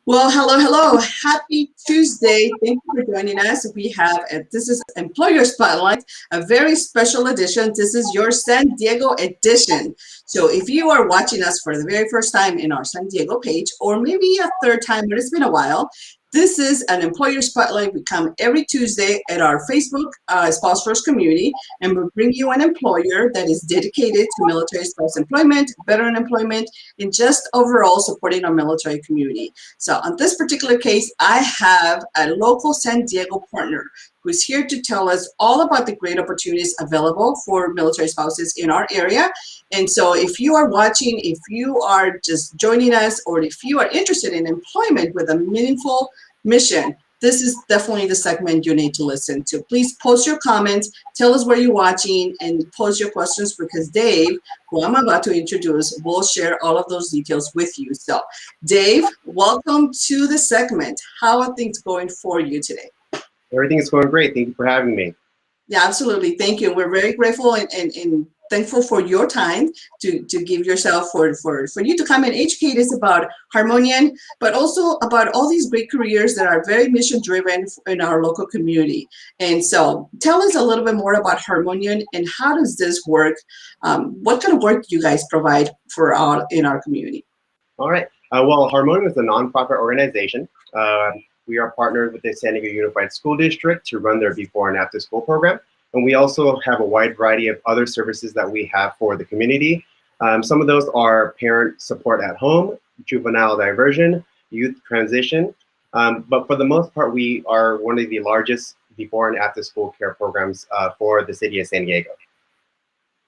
Well, hello, hello. Happy Tuesday. Thank you for joining us. This is Employer Spotlight, a very special edition. This is your San Diego edition. So if you are watching us for the very first time in our San Diego page, or maybe a third time, but it's been a while, this is an Employer Spotlight. We come every Tuesday at our Facebook Spouse First community, and we bring you an employer that is dedicated to military spouse employment, veteran employment, and just overall supporting our military community. So on this particular case, I have a local San Diego partner who's here to tell us all about the great opportunities available for military spouses in our area. And so if you are watching, if you are just joining us, or if you are interested in employment with a meaningful mission, this is definitely the segment you need to listen to. Please post your comments, tell us where you're watching, and post your questions, because Dave, who I'm about to introduce, will share all of those details with you. So Dave, welcome to the segment. How are things going for you today? Everything is going great. Thank you for having me. Yeah, absolutely. Thank you. We're very grateful and thankful for your time to give yourself for you to come and educate us about Harmonium, but also about all these great careers that are very mission driven in our local community. And so tell us a little bit more about Harmonium and how does this work? What kind of work do you guys provide in our community? All right. Well, Harmonium is a nonprofit organization. We are partnered with the San Diego Unified School District to run their before and after school program. And we also have a wide variety of other services that we have for the community. Some of those are parent support at home, juvenile diversion, youth transition. But for the most part, we are one of the largest before and after school care programs for the city of San Diego.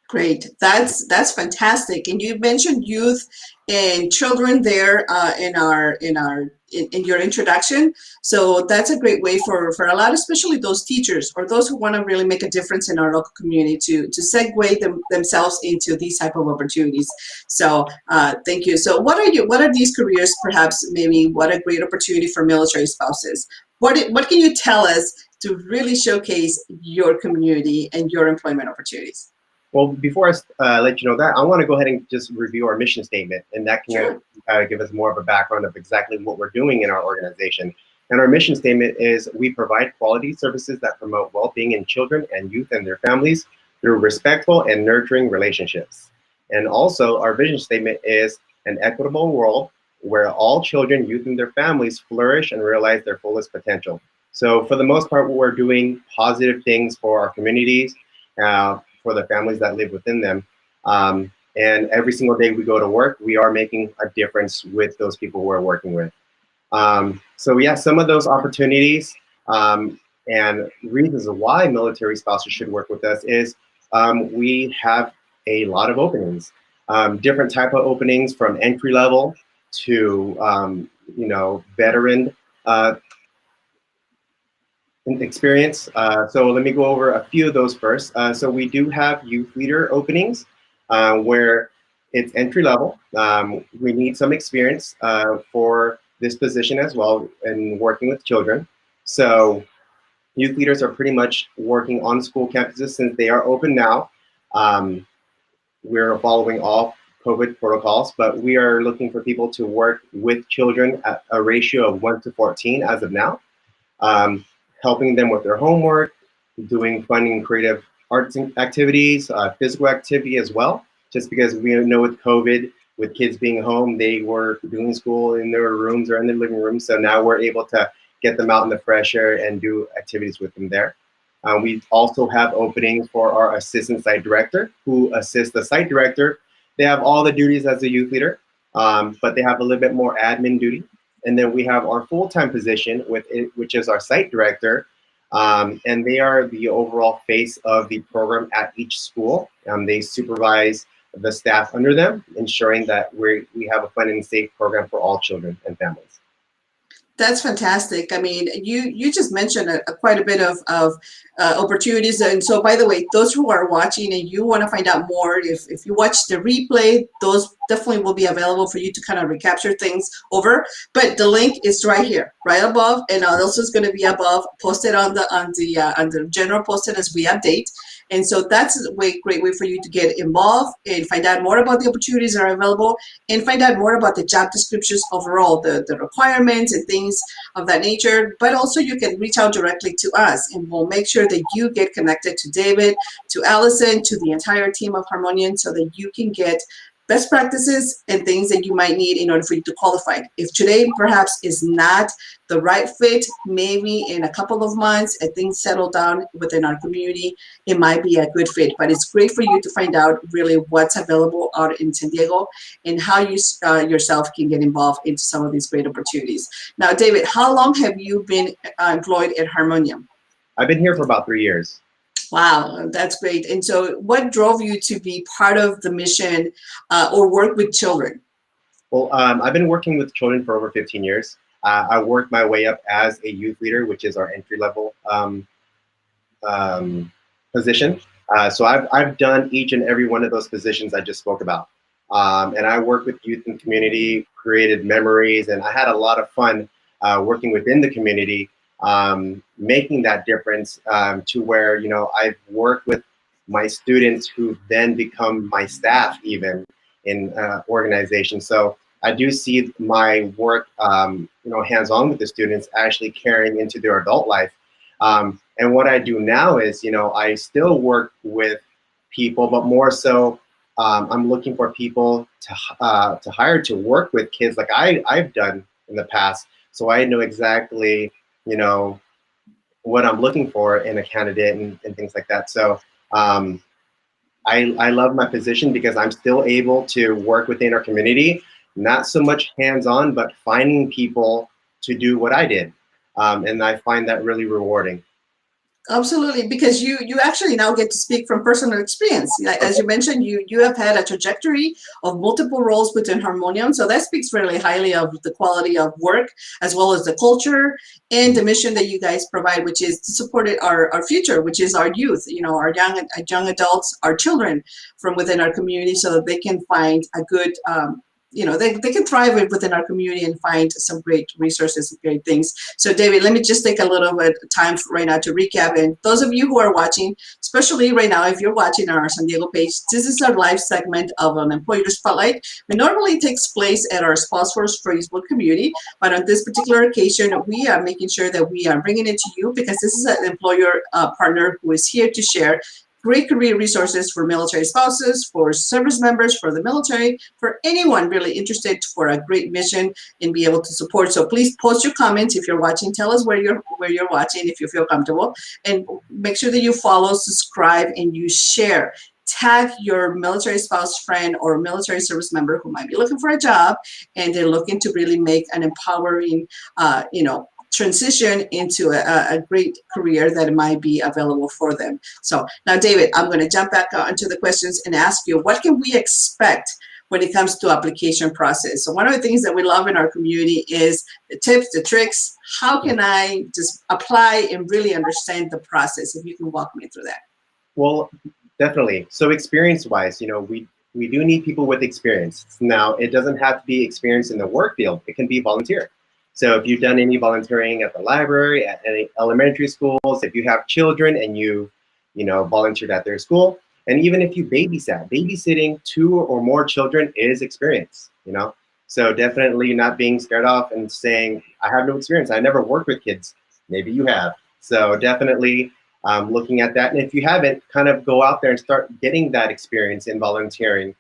Great, that's fantastic. And you mentioned youth and children there in your introduction. So that's a great way for a lot, especially those teachers or those who want to really make a difference in our local community to segue themselves into these type of opportunities. So thank you. So what are these careers? Perhaps maybe what a great opportunity for military spouses. What can you tell us to really showcase your community and your employment opportunities? Well, before I let you know that, I want to go ahead and just review our mission statement, and that can give us more of a background of exactly what we're doing in our organization. And our mission statement is we provide quality services that promote well-being in children and youth and their families through respectful and nurturing relationships. And also our vision statement is an equitable world where all children, youth, and their families flourish and realize their fullest potential. So for the most part, we're doing positive things for our communities, for the families that live within them. And every single day we go to work, we are making a difference with those people we're working with. So yeah, some of those opportunities and reasons why military spouses should work with us is we have a lot of openings, different type of openings from entry level to veteran experience. So let me go over a few of those first. So we do have youth leader openings where it's entry level. We need some experience for this position as well in working with children. So youth leaders are pretty much working on school campuses since they are open now. We're following all COVID protocols, but we are looking for people to work with children at a ratio of 1 to 14 as of now. Helping them with their homework, doing fun and creative arts activities, physical activity as well. Just because we know with COVID, with kids being home, they were doing school in their rooms or in their living rooms. So now we're able to get them out in the fresh air and do activities with them there. We also have openings for our assistant site director who assists the site director. They have all the duties as a youth leader, but they have a little bit more admin duty. And then we have our full-time position which is our site director. And they are the overall face of the program at each school. They supervise the staff under them, ensuring that we have a fun and safe program for all children and families. That's fantastic. I mean, you just mentioned quite a bit of opportunities. And so, by the way, those who are watching and you want to find out more, if you watch the replay, those definitely will be available for you to kind of recapture things over. But the link is right here, right above, and also is going to be above, posted on the general posted as we update. And so that's a great way for you to get involved and find out more about the opportunities that are available, and find out more about the job descriptions overall, the requirements and things of that nature. But also you can reach out directly to us, and we'll make sure that you get connected to David, to Allison, to the entire team of Harmonium, so that you can get best practices and things that you might need in order for you to qualify. If today perhaps is not the right fit, maybe in a couple of months and things settle down within our community, it might be a good fit. But it's great for you to find out really what's available out in San Diego and how you yourself can get involved into some of these great opportunities. Now, David, how long have you been employed at Harmonium? I've been here for about 3 years. Wow, that's great. And so what drove you to be part of the mission or work with children? Well, I've been working with children for over 15 years. I worked my way up as a youth leader, which is our entry level position. So I've done each and every one of those positions I just spoke about. And I work with youth and community, created memories, and I had a lot of fun working within the community, making that difference to where, you know, I've worked with my students who then become my staff even in organizations. So I do see my work, you know, hands-on with the students actually carrying into their adult life. And what I do now is, you know, I still work with people, but more so I'm looking for people to hire to work with kids like I've done in the past. So I know exactly, you know, what I'm looking for in a candidate and things like that. So I love my position because I'm still able to work within our community, not so much hands-on, but finding people to do what I did. And I find that really rewarding. Absolutely, because you actually now get to speak from personal experience. As you mentioned, you have had a trajectory of multiple roles within Harmonium, so that speaks really highly of the quality of work as well as the culture and the mission that you guys provide, which is to support our future, which is our youth, you know, our young adults, our children from within our community, so that they can find a good you know, they can thrive within our community and find some great resources and great things. So David, let me just take a little bit of time right now to recap. And those of you who are watching, especially right now, if you're watching on our San Diego page, this is our live segment of an Employer Spotlight. It normally takes place at our Spouse Facebook community, but on this particular occasion, we are making sure that we are bringing it to you because this is an employer partner who is here to share great career resources for military spouses, for service members, for the military, for anyone really interested for a great mission and be able to support. So please post your comments if you're watching. Tell us where you're watching if you feel comfortable, and make sure that you follow, subscribe, and you share. Tag your military spouse friend or military service member who might be looking for a job and they're looking to really make an empowering, you know, transition into a great career that might be available for them. So now, David, I'm going to jump back into the questions and ask you, what can we expect when it comes to application process? So one of the things that we love in our community is the tips, the tricks. How can I just apply and really understand the process? If you can walk me through that. Well, definitely. So experience-wise, you know, we do need people with experience. Now, it doesn't have to be experience in the work field. It can be volunteer. So if you've done any volunteering at the library, at any elementary schools, if you have children and you know, volunteered at their school, and even if you babysitting 2 or more children is experience, you know? So definitely not being scared off and saying, I have no experience. I never worked with kids. Maybe you have. So definitely looking at that. And if you haven't, kind of go out there and start getting that experience in volunteering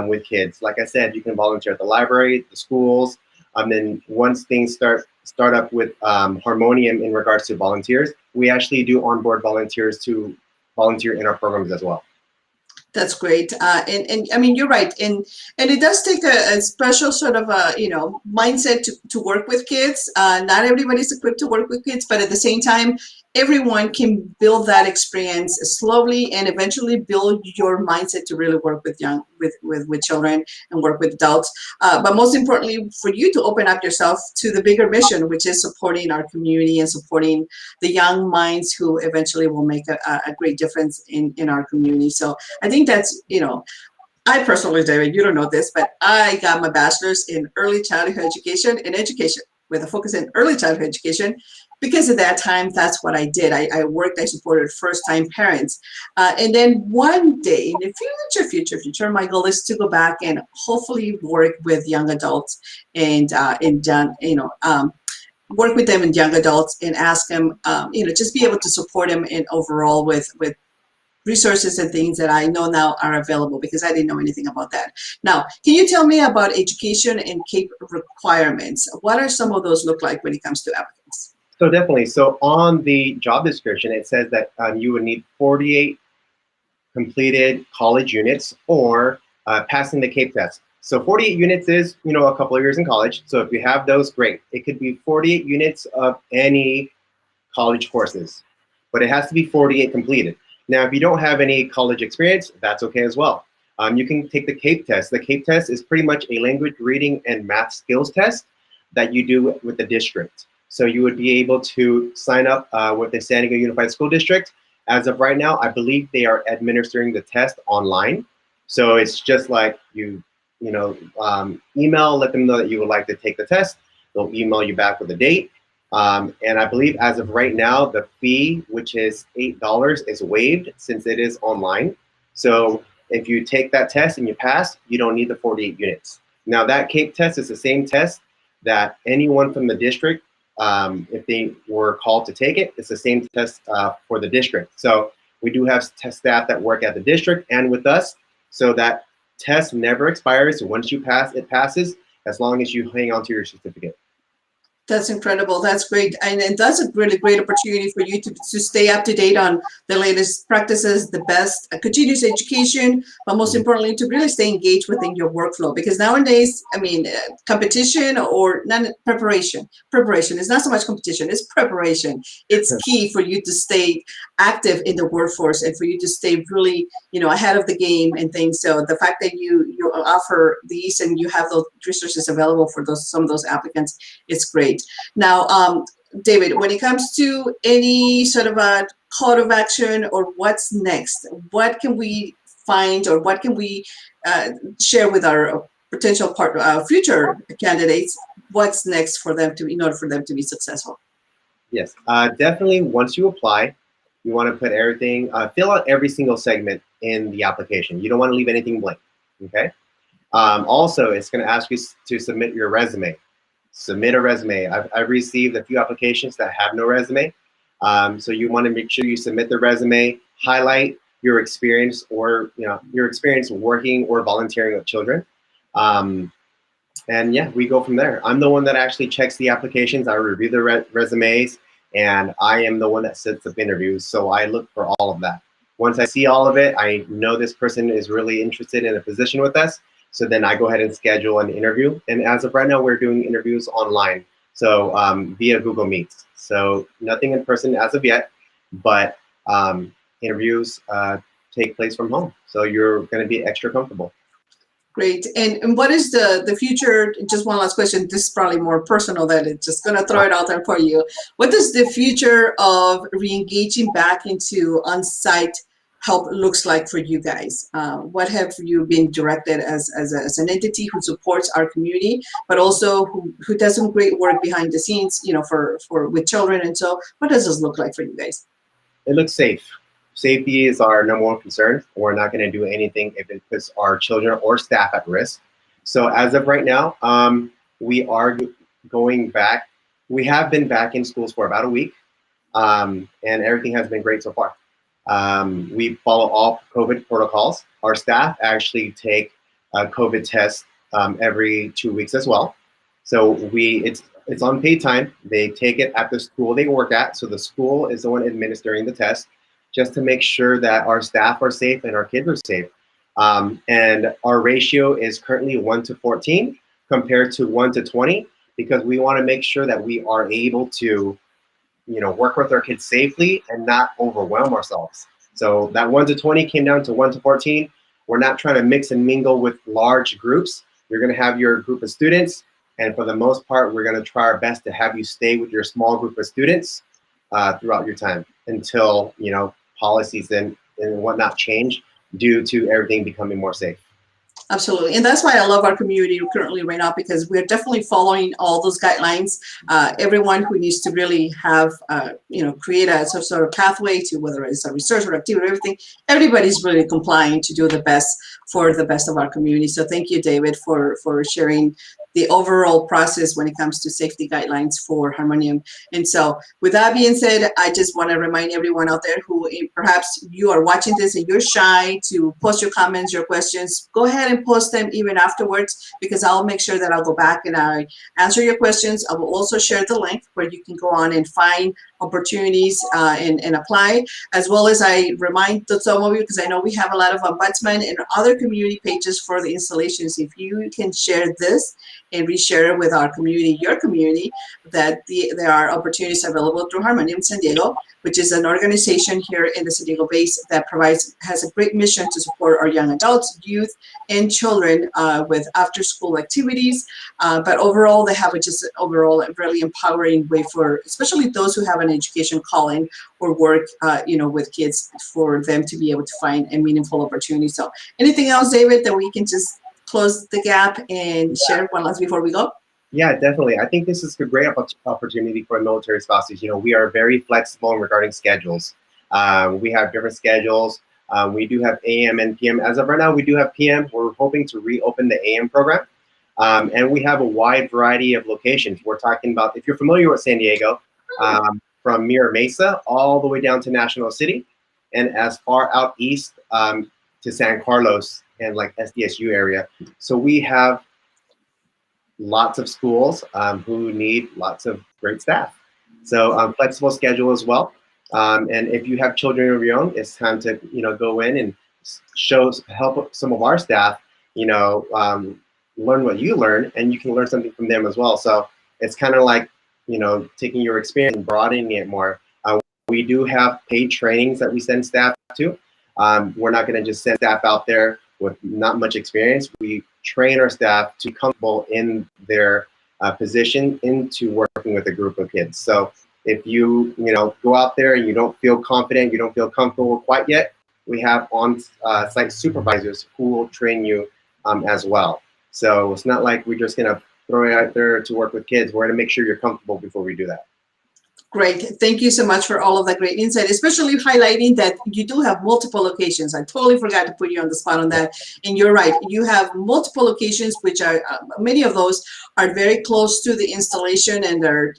with kids. Like I said, you can volunteer at the library, the schools. Then once things start up with Harmonium in regards to volunteers, we actually do onboard volunteers to volunteer in our programs as well. That's great, and I mean, you're right, and it does take a special sort of a, you know, mindset to work with kids. Not everybody's equipped to work with kids, but at the same time, everyone can build that experience slowly and eventually build your mindset to really work with with children and work with adults. But most importantly, for you to open up yourself to the bigger mission, which is supporting our community and supporting the young minds who eventually will make a great difference in our community. So I think that's, you know, I personally, David, you don't know this, but I got my bachelor's in early childhood education with a focus in early childhood education. Because at that time, that's what I did. I worked, I supported first-time parents. And then one day in the future, my goal is to go back and hopefully work with young adults and work with them and young adults and ask them, just be able to support them in overall with resources and things that I know now are available because I didn't know anything about that. Now, can you tell me about education and CAPE requirements? What are some of those look like when it comes to applicants? So definitely. So on the job description, it says that you would need 48 completed college units or passing the CAPE test. So 48 units is, a couple of years in college. So if you have those, great. It could be 48 units of any college courses, but it has to be 48 completed. Now, if you don't have any college experience, that's okay as well. You can take the CAPE test. The CAPE test is pretty much a language, reading, and math skills test that you do with the district. So you would be able to sign up with the San Diego Unified School District. As of right now, I believe they are administering the test online. So it's just like email, let them know that you would like to take the test. They'll email you back with a date. And I believe as of right now, the fee, which is $8, is waived since it is online. So if you take that test and you pass, you don't need the 48 units. Now that CAPE test is the same test that anyone from the district, if they were called to take it, it's the same test for the district. So we do have test staff that work at the district and with us. So that test never expires. Once you pass, it passes as long as you hang on to your certificate. That's incredible. That's great. And that's a really great opportunity for you to stay up to date on the latest practices, the best continuous education, but most importantly, to really stay engaged within your workflow. Because nowadays, competition or preparation is not so much competition, it's preparation. It's key for you to stay active in the workforce and for you to stay really, ahead of the game and things. So the fact that you offer these and you have those resources available for some of those applicants, it's great. Now, David, when it comes to any sort of a call of action or what's next, what can we find or what can we share with our potential future candidates? What's next for them in order for them to be successful? Yes, definitely. Once you apply, you want to put everything, fill out every single segment in the application. You don't want to leave anything blank. Okay. Also, it's going to ask you to submit your resume. Submit a resume. I've received a few applications that have no resume. So you want to make sure you submit the resume, highlight your experience or your experience working or volunteering with children. And yeah, we go from there. I'm the one that actually checks the applications. I review the resumes and I am the one that sets up interviews. So I look for all of that. Once I see all of it, I know this person is really interested in a position with us. So then I go ahead and schedule an interview. And as of right now, we're doing interviews online. So via Google Meets. So nothing in person as of yet, but interviews take place from home. So you're going to be extra comfortable. Great. And what is the future? Just one last question. This is probably more personal than it's just going to throw it out there for you. What does the future of re-engaging back into on-site help looks like for you guys? What have you been directed as an entity who supports our community, but also who does some great work behind the scenes, for with children? And so what does this look like for you guys? It looks safe. Safety is our number one concern. We're not going to do anything if it puts our children or staff at risk. So as of right now, we are going back. We have been back in schools for about a week, and everything has been great so far. We follow all COVID protocols. Our staff actually take a COVID test every 2 weeks as well. So it's on paid time. They take it at the school they work at. So the school is the one administering the test just to make sure that our staff are safe and our kids are safe. And our ratio is currently 1 to 14 compared to 1 to 20 because we want to make sure that we are able to work with our kids safely and not overwhelm ourselves. So that 1 to 20 came down to 1 to 14. We're not trying to mix and mingle with large groups. You're going to have your group of students. And for the most part, we're going to try our best to have you stay with your small group of students throughout your time until, policies and whatnot change due to everything becoming more safe. Absolutely. And that's why I love our community currently right now, because we're definitely following all those guidelines. Everyone who needs to really have, create a some sort of pathway to whether it's a research or activity or everything, everybody's really complying to do the best for the best of our community. So thank you, David, for sharing the overall process when it comes to safety guidelines for Harmonium. And so with that being said, I just want to remind everyone out there who perhaps you are watching this and you're shy to post your comments, your questions, go ahead and post them even afterwards, because I'll make sure that I'll go back and I answer your questions. I will also share the link where you can go on and find opportunities and apply, as well as I remind some of you, because I know we have a lot of ombudsman and other community pages for the installations. If you can share this and reshare it with our community, your community, that there are opportunities available through Harmonium San Diego, which is an organization here in the San Diego base that has a great mission to support our young adults, youth, and children with after-school activities. But overall, they have a really empowering way for, especially those who have an education calling or work, with kids, for them to be able to find a meaningful opportunity. So, anything else, David, that we can just close the gap and share one last before we go? Yeah, definitely. I think this is a great opportunity for military spouses. We are very flexible regarding schedules. We have different schedules. We do have AM and PM. As of right now, we do have PM. We're hoping to reopen the AM program. And we have a wide variety of locations. We're talking about, if you're familiar with San Diego, from Mira Mesa all the way down to National City, and as far out east to San Carlos and like SDSU area. So we have lots of schools who need lots of great staff. So flexible schedule as well. And if you have children of your own, it's time to go in and help some of our staff learn what you learn, and you can learn something from them as well. So it's kind of like taking your experience and broadening it more. We do have paid trainings that we send staff to. We're not going to just send staff out there with not much experience. We train our staff to be comfortable in their position into working with a group of kids. So if you go out there and you don't feel confident, you don't feel comfortable quite yet, we have on-site supervisors who will train you as well. So it's not like we're just going to throw you out there to work with kids. We're going to make sure you're comfortable before we do that. Great. Thank you so much for all of that great insight, especially highlighting that you do have multiple locations. I totally forgot to put you on the spot on that. And you're right. You have multiple locations, which are, many of those are very close to the installation, and they're,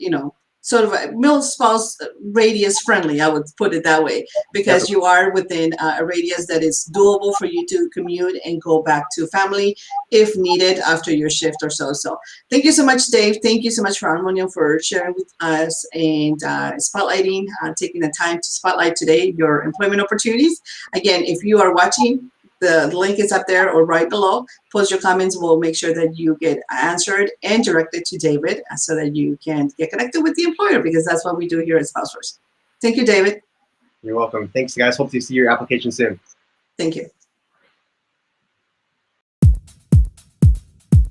sort of a mil-spouse radius friendly, I would put it that way, because you are within a radius that is doable for you to commute and go back to family if needed after your shift or so. So thank you so much, Dave. Thank you so much for Harmonium for sharing with us and spotlighting, taking the time to spotlight today your employment opportunities. Again, if you are watching, the link is up there or right below. Post your comments. We'll make sure that you get answered and directed to David so that you can get connected with the employer, because that's what we do here at Spouse First. Thank you, David. You're welcome. Thanks, guys. Hope to see your application soon. Thank you.